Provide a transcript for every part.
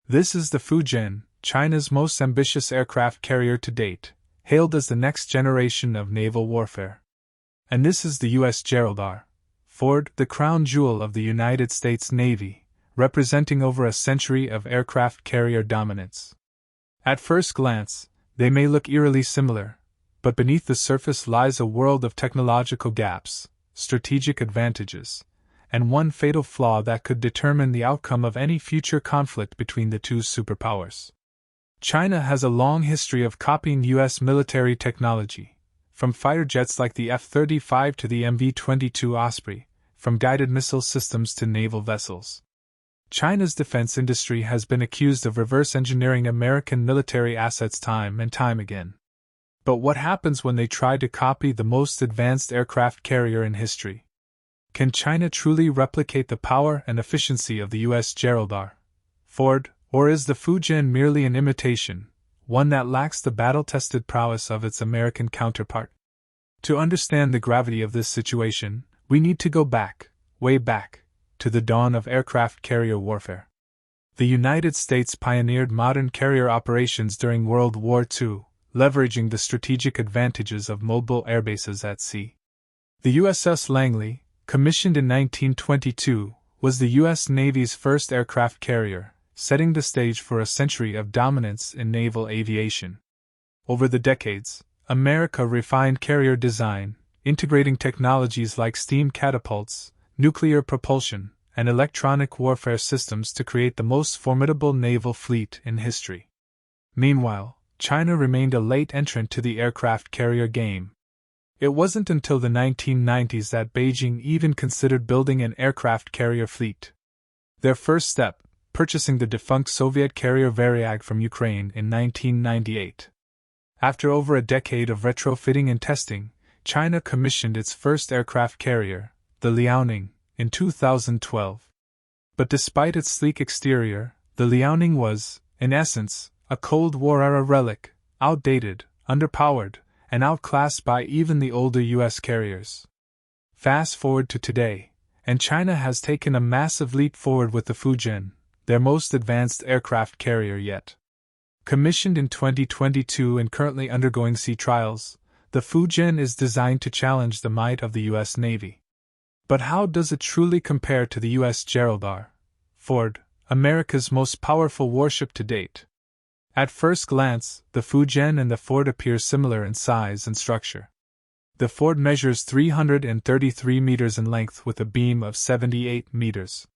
This is the Fujian, China's most ambitious aircraft carrier to date, hailed as the next generation of naval warfare. And this is the U.S. Gerald R. Ford, the crown jewel of the United States Navy, representing over a century of aircraft carrier dominance. At first glance, they may look eerily similar, but beneath the surface lies a world of technological gaps, strategic advantages, and one fatal flaw that could determine the outcome of any future conflict between the two superpowers. China has a long history of copying U.S. military technology, from fighter jets like the F-35 to the MV-22 Osprey, from guided missile systems to naval vessels. China's defense industry has been accused of reverse engineering American military assets time and time again. But what happens when they try to copy the most advanced aircraft carrier in history? Can China truly replicate the power and efficiency of the U.S. Gerald R. Ford, or is the Fujian merely an imitation, one that lacks the battle-tested prowess of its American counterpart? To understand the gravity of this situation, we need to go back, way back, to the dawn of aircraft carrier warfare. The United States pioneered modern carrier operations during World War II, leveraging the strategic advantages of mobile airbases at sea. The USS Langley, commissioned in 1922, was the U.S. Navy's first aircraft carrier, setting the stage for a century of dominance in naval aviation. Over the decades, America refined carrier design, integrating technologies like steam catapults, nuclear propulsion, and electronic warfare systems to create the most formidable naval fleet in history. Meanwhile, China remained a late entrant to the aircraft carrier game. It wasn't until the 1990s that Beijing even considered building an aircraft carrier fleet. Their first step, purchasing the defunct Soviet carrier Varyag from Ukraine in 1998. After over a decade of retrofitting and testing, China commissioned its first aircraft carrier, the Liaoning, in 2012. But despite its sleek exterior, the Liaoning was, in essence, a Cold War-era relic, outdated, underpowered, and outclassed by even the older U.S. carriers. Fast forward to today, and China has taken a massive leap forward with the Fujian, their most advanced aircraft carrier yet. Commissioned in 2022 and currently undergoing sea trials, the Fujian is designed to challenge the might of the U.S. Navy. But how does it truly compare to the U.S. Gerald R. Ford, America's most powerful warship to date? At first glance, the Fujian and the Ford appear similar in size and structure. The Ford measures 333 meters in length with a beam of 78 meters.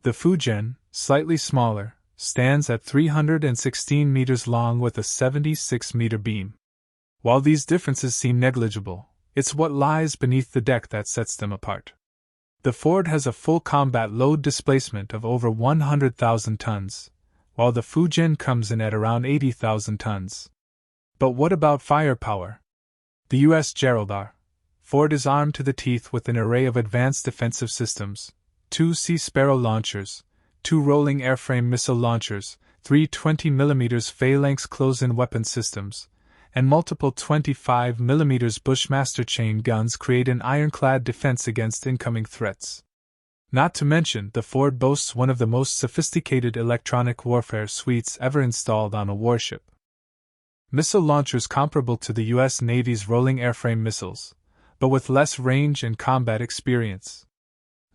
The Fujian, slightly smaller, stands at 316 meters long with a 76-meter beam. While these differences seem negligible, it's what lies beneath the deck that sets them apart. The Ford has a full combat load displacement of over 100,000 tons, while the Fujian comes in at around 80,000 tons. But what about firepower? The U.S. Gerald R. Ford is armed to the teeth with an array of advanced defensive systems: 2 Sea Sparrow launchers, 2 rolling airframe missile launchers, 3 20mm phalanx close-in weapon systems, and multiple 25mm Bushmaster chain guns create an ironclad defense against incoming threats. Not to mention, the Ford boasts one of the most sophisticated electronic warfare suites ever installed on a warship. Missile launchers comparable to the U.S. Navy's rolling airframe missiles, but with less range and combat experience.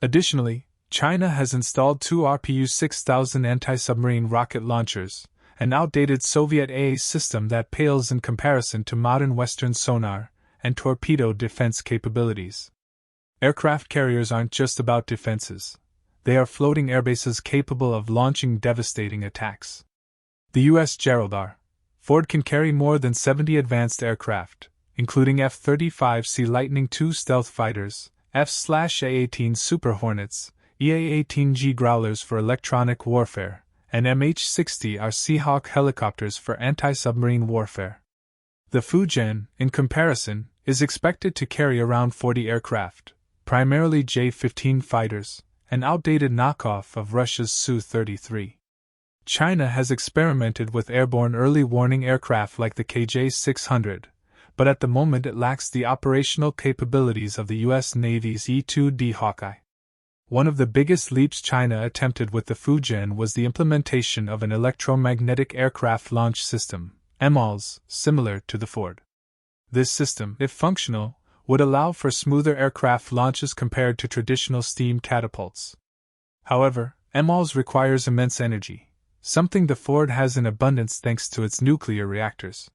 Additionally, China has installed 2 RPU-6000 anti-submarine rocket launchers, an outdated Soviet AA system that pales in comparison to modern Western sonar and torpedo defense capabilities. Aircraft carriers aren't just about defenses. They are floating airbases capable of launching devastating attacks. The U.S. Gerald R. Ford can carry more than 70 advanced aircraft, including F-35 Sea Lightning II stealth fighters, F/A-18 Super Hornets, EA-18G Growlers for electronic warfare, and MH-60R Seahawk helicopters for anti-submarine warfare. The Fujian, in comparison, is expected to carry around 40 aircraft, primarily J-15 fighters, an outdated knockoff of Russia's Su-33. China has experimented with airborne early warning aircraft like the KJ-600, but at the moment it lacks the operational capabilities of the U.S. Navy's E-2D Hawkeye. One of the biggest leaps China attempted with the Fujian was the implementation of an electromagnetic aircraft launch system, EMALS, similar to the Ford. This system, if functional, would allow for smoother aircraft launches compared to traditional steam catapults. However, EMALS requires immense energy, something the Ford has in abundance thanks to its nuclear reactors.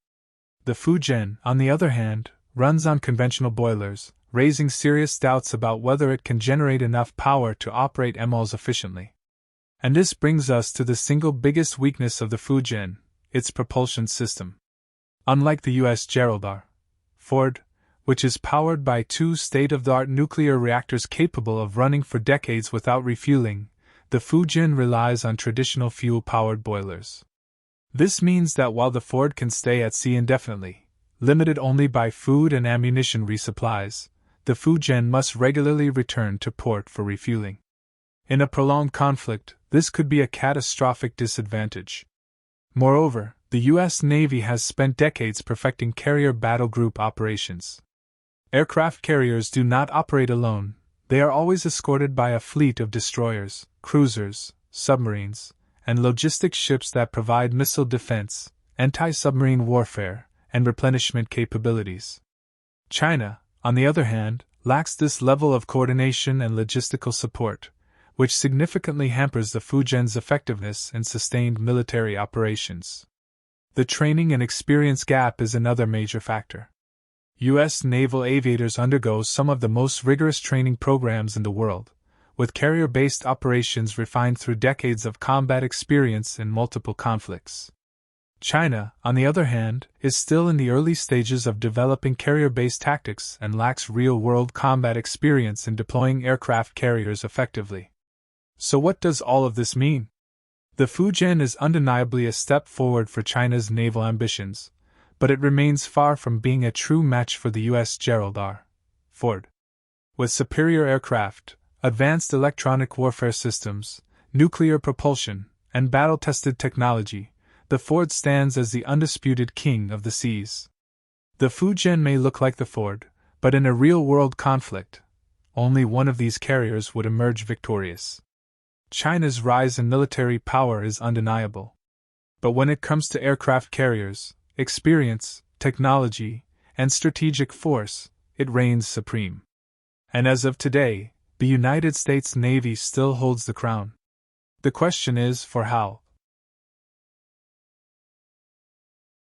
The Fujian, on the other hand, runs on conventional boilers, raising serious doubts about whether it can generate enough power to operate EMALS efficiently. And this brings us to the single biggest weakness of the Fujian, its propulsion system. Unlike the U.S. Gerald R. Ford, which is powered by two state-of-the-art nuclear reactors capable of running for decades without refueling, the Fujian relies on traditional fuel-powered boilers. This means that while the Ford can stay at sea indefinitely, limited only by food and ammunition resupplies, the Fujian must regularly return to port for refueling. In a prolonged conflict, this could be a catastrophic disadvantage. Moreover, the U.S. Navy has spent decades perfecting carrier battle group operations. Aircraft carriers do not operate alone, they are always escorted by a fleet of destroyers, cruisers, submarines, and logistics ships that provide missile defense, anti-submarine warfare, and replenishment capabilities. China, on the other hand, lacks this level of coordination and logistical support, which significantly hampers the Fujian's effectiveness in sustained military operations. The training and experience gap is another major factor. U.S. naval aviators undergo some of the most rigorous training programs in the world, with carrier-based operations refined through decades of combat experience in multiple conflicts. China, on the other hand, is still in the early stages of developing carrier-based tactics and lacks real-world combat experience in deploying aircraft carriers effectively. So what does all of this mean? The Fujian is undeniably a step forward for China's naval ambitions, but it remains far from being a true match for the U.S. Gerald R. Ford. With superior aircraft, advanced electronic warfare systems, nuclear propulsion, and battle-tested technology, the Ford stands as the undisputed king of the seas. The Fujian may look like the Ford, but in a real-world conflict, only one of these carriers would emerge victorious. China's rise in military power is undeniable. But when it comes to aircraft carriers, experience, technology, and strategic force, it reigns supreme. And as of today, the United States Navy still holds the crown. The question is, for how